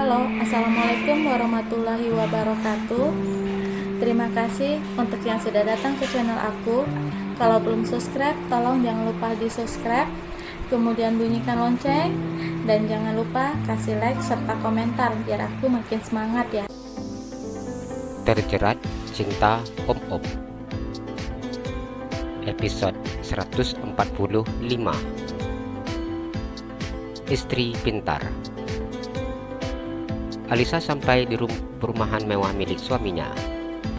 Halo, Assalamualaikum warahmatullahi wabarakatuh. Terima kasih untuk yang sudah datang ke channel aku. Kalau belum subscribe, tolong jangan lupa di subscribe, kemudian bunyikan lonceng, dan jangan lupa kasih like serta komentar biar aku makin semangat ya. Terjerat Cinta Om-Om, episode 145. Istri Pintar. Alisa sampai di perumahan mewah milik suaminya,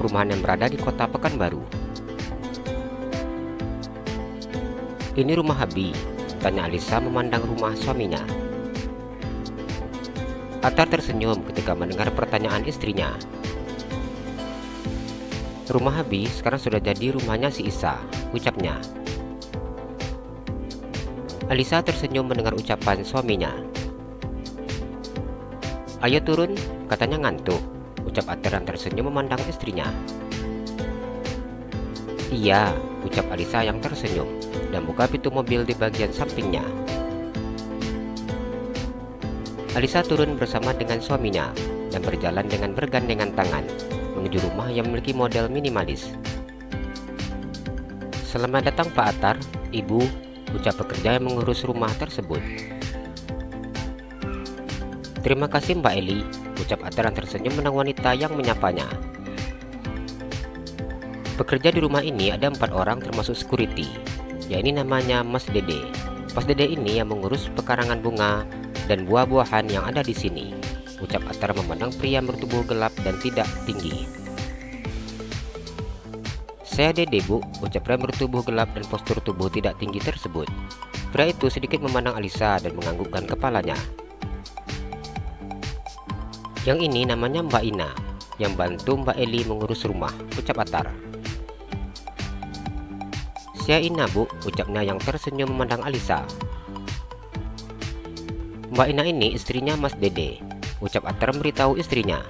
perumahan yang berada di kota Pekanbaru. "Ini rumah Habi?" tanya Alisa memandang rumah suaminya. Atar tersenyum ketika mendengar pertanyaan istrinya. "Rumah Habi sekarang sudah jadi rumahnya si Isa," ucapnya. Alisa tersenyum mendengar ucapan suaminya. "Ayo turun," katanya ngantuk, ucap Atar yang tersenyum memandang istrinya. "Iya," ucap Alisa yang tersenyum dan buka pintu mobil di bagian sampingnya. Alisa turun bersama dengan suaminya dan berjalan dengan bergandengan tangan menuju rumah yang memiliki model minimalis. "Selamat datang Pak Atar, Ibu," ucap pekerja yang mengurus rumah tersebut. "Terima kasih Mbak Eli," ucap Atar yang tersenyum menang wanita yang menyapanya. Pekerja di rumah ini ada 4 orang termasuk security, yakni namanya Mas Dede. Mas Dede ini yang mengurus pekarangan bunga dan buah-buahan yang ada di sini, ucap Atar memandang pria bertubuh gelap dan tidak tinggi. "Saya Dede, Bu," ucap pria bertubuh gelap dan postur tubuh tidak tinggi tersebut. Pria itu sedikit memandang Alisa dan menganggukkan kepalanya. "Yang ini namanya Mbak Ina, yang bantu Mbak Eli mengurus rumah," ucap Atar. "Saya Ina, Bu," ucapnya yang tersenyum memandang Alisa. "Mbak Ina ini istrinya Mas Dede," ucap Atar memberitahu istrinya.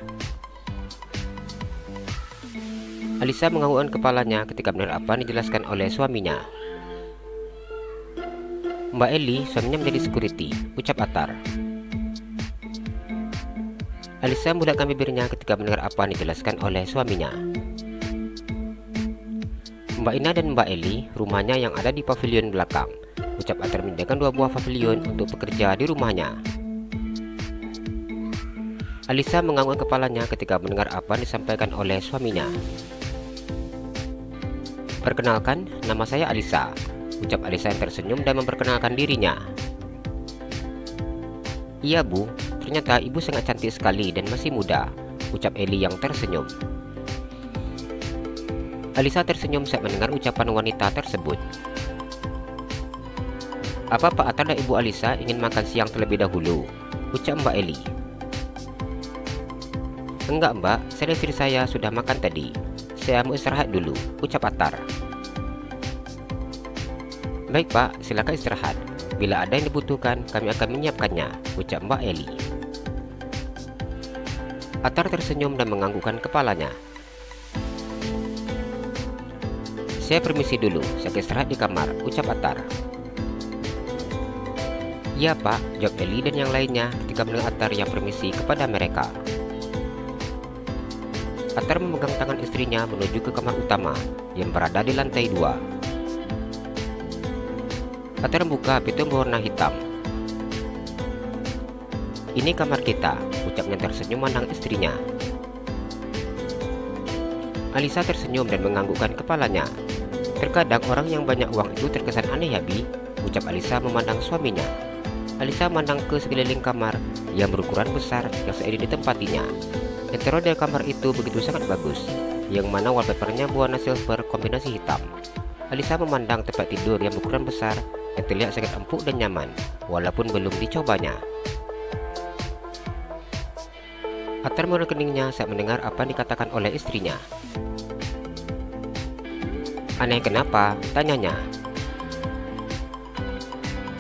Alisa menganggukkan kepalanya ketika mendengar apa yang dijelaskan oleh suaminya. "Mbak Eli suaminya menjadi security," ucap Atar. Alisa membulakkan bibirnya ketika mendengar apa yang dijelaskan oleh suaminya. "Mbak Ina dan Mbak Eli rumahnya yang ada di pavilion belakang," ucap Atar menyediakan 2 buah pavilion untuk pekerja di rumahnya. Alisa menganggukkan kepalanya ketika mendengar apa yang disampaikan oleh suaminya. "Perkenalkan, nama saya Alisa," ucap Alisa yang tersenyum dan memperkenalkan dirinya. "Iya Bu, ternyata Ibu sangat cantik sekali dan masih muda," ucap Eli yang tersenyum. Alisa tersenyum saat mendengar ucapan wanita tersebut. "Apa Pak Atar dan Ibu Alisa ingin makan siang terlebih dahulu?" ucap Mbak Eli. "Enggak Mbak, saya dan istri saya sudah makan tadi. Saya mau istirahat dulu," ucap Atar. "Baik Pak, silakan istirahat. Bila ada yang dibutuhkan, kami akan menyiapkannya," ucap Mbak Eli. Atar tersenyum dan menganggukkan kepalanya. "Saya permisi dulu, saya istirahat di kamar," ucap Atar. "Iya Pak," jawab Eli dan yang lainnya ketika mendengar Atar yang permisi kepada mereka. Atar memegang tangan istrinya menuju ke kamar utama yang berada di lantai 2. Atar membuka pintu berwarna hitam. "Ini kamar kita," ucapnya tersenyum memandang istrinya. Alisa tersenyum dan menganggukkan kepalanya. "Terkadang orang yang banyak uang itu terkesan aneh ya Bi," ucap Alisa memandang suaminya. Alisa memandang ke sekeliling kamar yang berukuran besar yang seiring ditempatinya. Interior dari kamar itu begitu sangat bagus, yang mana wallpapernya berwarna silver kombinasi hitam. Alisa memandang tempat tidur yang berukuran besar yang terlihat sangat empuk dan nyaman, walaupun belum dicobanya. Atar mengerut keningnya saat mendengar apa yang dikatakan oleh istrinya. "Aneh kenapa?" tanyanya.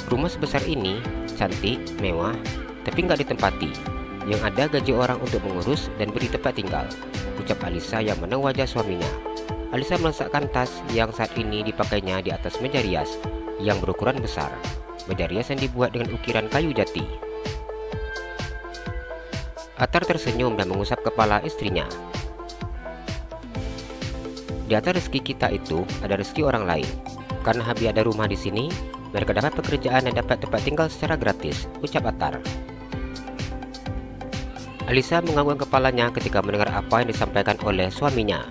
"Rumah sebesar ini, cantik, mewah, tapi nggak ditempati. Yang ada gaji orang untuk mengurus dan beri tempat tinggal," ucap Alisa yang menang wajah suaminya. Alisa meletakkan tas yang saat ini dipakainya di atas meja rias yang berukuran besar, meja rias yang dibuat dengan ukiran kayu jati. Atar tersenyum dan mengusap kepala istrinya. Di atas rezeki kita itu ada rezeki orang lain. Karena Habi ada rumah di sini, mereka dapat pekerjaan dan dapat tempat tinggal secara gratis, ucap Atar. Alisa mengangguk kepalanya ketika mendengar apa yang disampaikan oleh suaminya.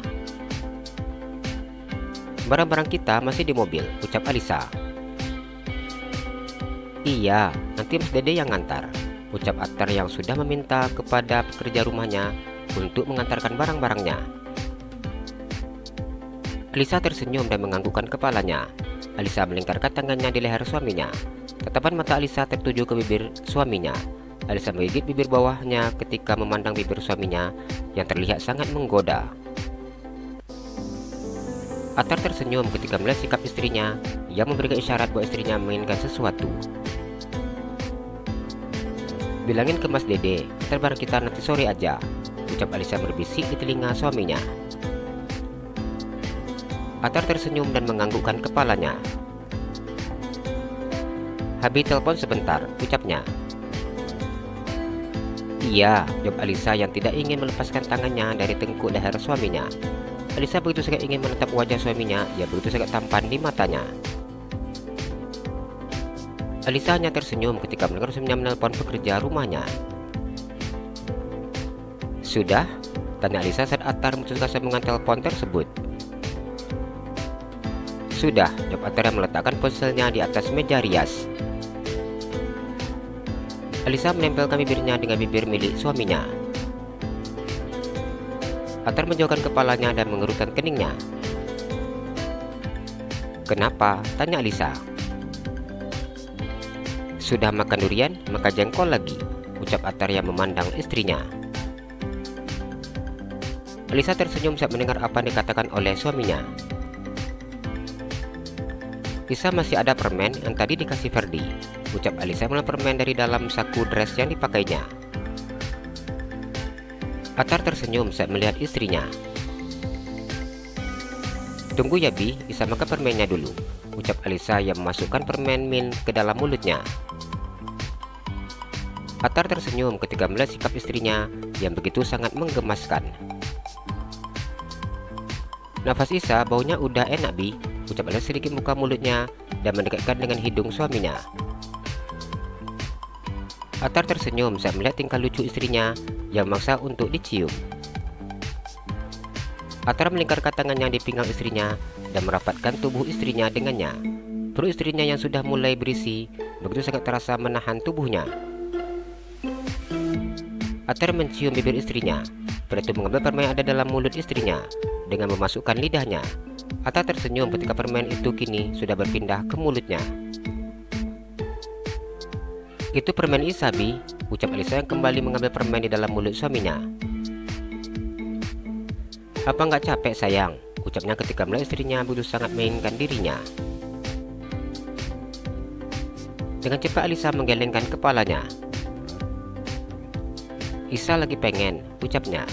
Barang-barang kita masih di mobil, ucap Alisa. Iya, nanti Mas Dede yang ngantar, ucap Atar yang sudah meminta kepada pekerja rumahnya untuk mengantarkan barang-barangnya. Alisa tersenyum dan menganggukkan kepalanya. Alisa melingkarkan tangannya di leher suaminya. Tatapan mata Alisa tertuju ke bibir suaminya. Alisa menggigit bibir bawahnya ketika memandang bibir suaminya yang terlihat sangat menggoda. Atar tersenyum ketika melihat sikap istrinya yang memberikan isyarat bahwa istrinya menginginkan sesuatu. Bilangin ke Mas Dede, barang kita nanti sore aja, ucap Alisa berbisik di telinga suaminya. Atar tersenyum dan menganggukkan kepalanya. Habi telepon sebentar, ucapnya. Iya, jawab Alisa yang tidak ingin melepaskan tangannya dari tengkuk leher suaminya. Alisa begitu sangat ingin menatap wajah suaminya, ia begitu sangat tampan di matanya. Alisa hanya tersenyum ketika mendengar suaminya menelpon pekerja rumahnya. Sudah? Tanya Alisa saat Atar memutuskan sambungan telepon tersebut. Sudah, jawab Atar yang meletakkan ponselnya di atas meja rias. Alisa menempelkan bibirnya dengan bibir milik suaminya. Atar menjauhkan kepalanya dan mengerutkan keningnya. Kenapa? Tanya Alisa. Sudah makan durian, maka jengkol lagi, ucap Atar yang memandang istrinya. Alisa tersenyum saat mendengar apa yang dikatakan oleh suaminya. Lisa masih ada permen yang tadi dikasih Ferdi, ucap Alisa mengambil permen dari dalam saku dress yang dipakainya. Atar tersenyum saat melihat istrinya. Tunggu ya Bi, Lisa makan permennya dulu, ucap Alisa yang memasukkan permen min ke dalam mulutnya. Atar tersenyum ketika melihat sikap istrinya yang begitu sangat menggemaskan. Nafas Isa baunya udah enak Bi, ucap Alisa sedikit buka mulutnya dan mendekatkan dengan hidung suaminya. Atar tersenyum saat melihat tingkah lucu istrinya yang memaksa untuk dicium. Atar melingkarkan tangannya di pinggang istrinya dan merapatkan tubuh istrinya dengannya. Perut istrinya yang sudah mulai berisi begitu sangat terasa menahan tubuhnya. Atar mencium bibir istrinya, setelah itu mengambil permen yang ada dalam mulut istrinya dengan memasukkan lidahnya. Atar tersenyum ketika permen itu kini sudah berpindah ke mulutnya. Itu permen Isa Bi, ucap Alisa yang kembali mengambil permen di dalam mulut suaminya. Apa nggak capek sayang, ucapnya ketika melihat istrinya begitu sangat menginginkan dirinya. Dengan cepat Alisa menggelengkan kepalanya. Isa lagi pengen, ucapnya.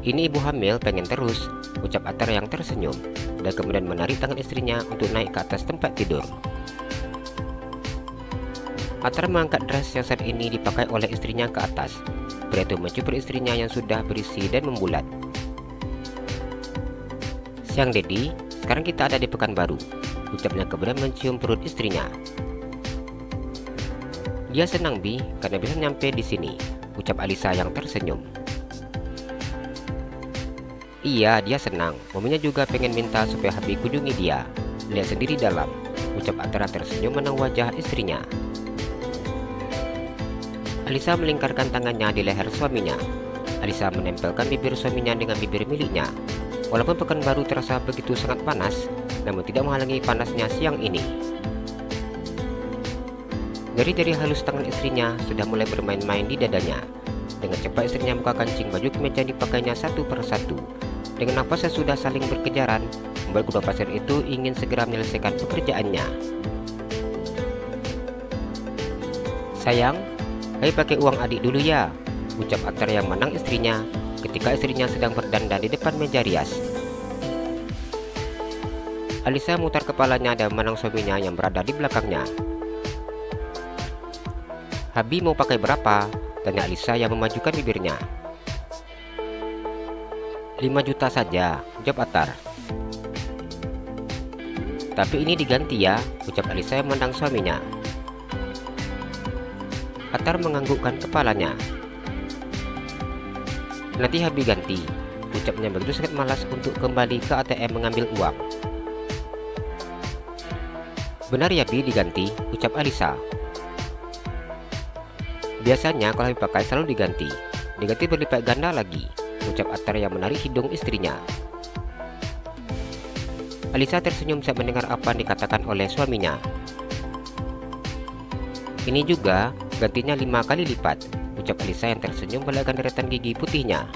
Ini ibu hamil pengen terus, ucap Atar yang tersenyum dan kemudian menarik tangan istrinya untuk naik ke atas tempat tidur. Atar mengangkat dress yang saat ini dipakai oleh istrinya ke atas, setelah itu mencukur istrinya yang sudah berisi dan membulat. Siang Dedi, sekarang kita ada di Pekanbaru, ucapnya kemudian mencium perut istrinya. Dia senang Bi karena bisa nyampe di sini, ucap Alisa yang tersenyum. Iya, dia senang. Mominya juga pengen minta supaya Habi kunjungi dia. Lihat sendiri dalam, ucap Atar tersenyum menang wajah istrinya. Alisa melingkarkan tangannya di leher suaminya. Alisa menempelkan bibir suaminya dengan bibir miliknya. Walaupun Pekanbaru terasa begitu sangat panas, namun tidak menghalangi panasnya siang ini. Jari-jari halus tangan istrinya sudah mulai bermain-main di dadanya. Dengan cepat istrinya buka kancing baju kemeja yang dipakainya satu persatu. Dengan nafas yang sudah saling berkejaran, membuat kedua pasien itu ingin segera menyelesaikan pekerjaannya. Sayang, ayo pakai uang adik dulu ya, ucap Atar yang menang istrinya ketika istrinya sedang berdandan di depan meja rias. Alisa memutar kepalanya dan memandang suaminya yang berada di belakangnya. Habi mau pakai berapa? Tanya Alisa yang memajukan bibirnya. 5 juta saja, jawab Atar. Tapi ini diganti ya, ucap Alisa yang memandang suaminya. Atar menganggukkan kepalanya. Nanti Habi ganti, ucapnya begitu sangat malas untuk kembali ke ATM mengambil uang. Benar ya Bi, diganti, ucap Alisa. Biasanya kalau Habi pakai selalu diganti berlipat ganda lagi, ucap Atar yang menarik hidung istrinya. Alisa tersenyum saat mendengar apa yang dikatakan oleh suaminya. Ini juga gantinya 5 kali lipat, ucap Alisa yang tersenyum melekatkan deretan gigi putihnya.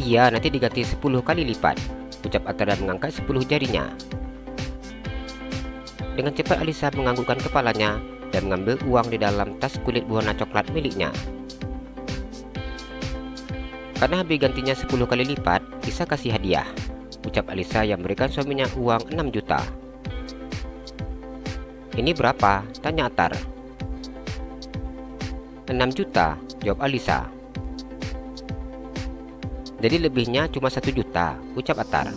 Iya, nanti diganti 10 kali lipat, ucap Atar dan mengangkat 10 jarinya. Dengan cepat Alisa menganggukkan kepalanya dan mengambil uang di dalam tas kulit berwarna coklat miliknya. Karena Habi gantinya 10 kali lipat, Lisa kasih hadiah, ucap Alisa yang memberikan suaminya uang 6 juta. Ini berapa? Tanya Atar. 6 juta, jawab Alisa. Jadi lebihnya cuma 1 juta, ucap Atar.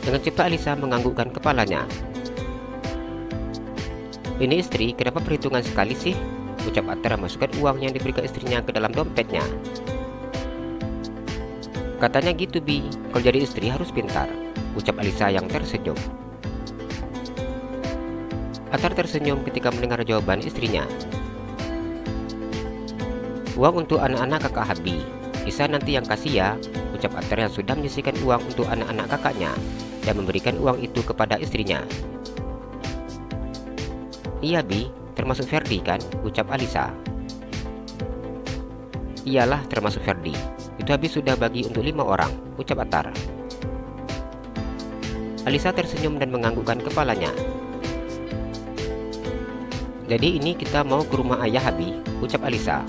Dengan cepat Alisa menganggukkan kepalanya. Ini istri, kenapa perhitungan sekali sih? Ucap Atar memasukkan uang yang diberikan istrinya ke dalam dompetnya. Katanya gitu Bi, kalau jadi istri harus pintar, ucap Alisa yang tersenyum. Atar tersenyum ketika mendengar jawaban istrinya. Uang untuk anak-anak kakak Habi, Lisa nanti yang kasih ya, ucap Atar yang sudah menyisihkan uang untuk anak-anak kakaknya dan memberikan uang itu kepada istrinya. Iya Bi, termasuk Ferdi kan, ucap Alisa. Iyalah termasuk Ferdi, itu habis sudah bagi untuk 5 orang, ucap Atar. Alisa tersenyum dan menganggukkan kepalanya. Jadi ini kita mau ke rumah ayah Habi, ucap Alisa.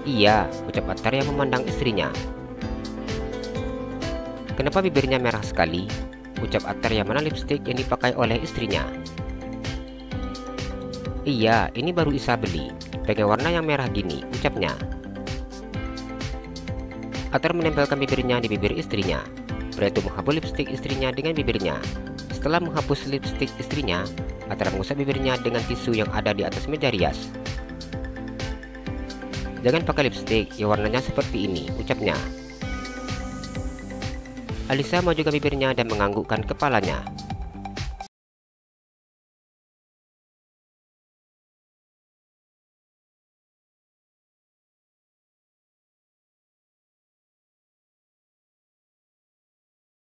Iya, ucap Atar yang memandang istrinya. Kenapa bibirnya merah sekali? Ucap Atar yang mana lipstik yang dipakai oleh istrinya. Iya, ini baru Isa beli, pengen warna yang merah gini, ucapnya. Atar menempelkan bibirnya di bibir istrinya. Pria itu menghapus lipstik istrinya dengan bibirnya. Setelah menghapus lipstik istrinya, Atar mengusap bibirnya dengan tisu yang ada di atas meja rias. Jangan pakai lipstik yang warnanya seperti ini, ucapnya. Alisa majukan bibirnya dan menganggukkan kepalanya.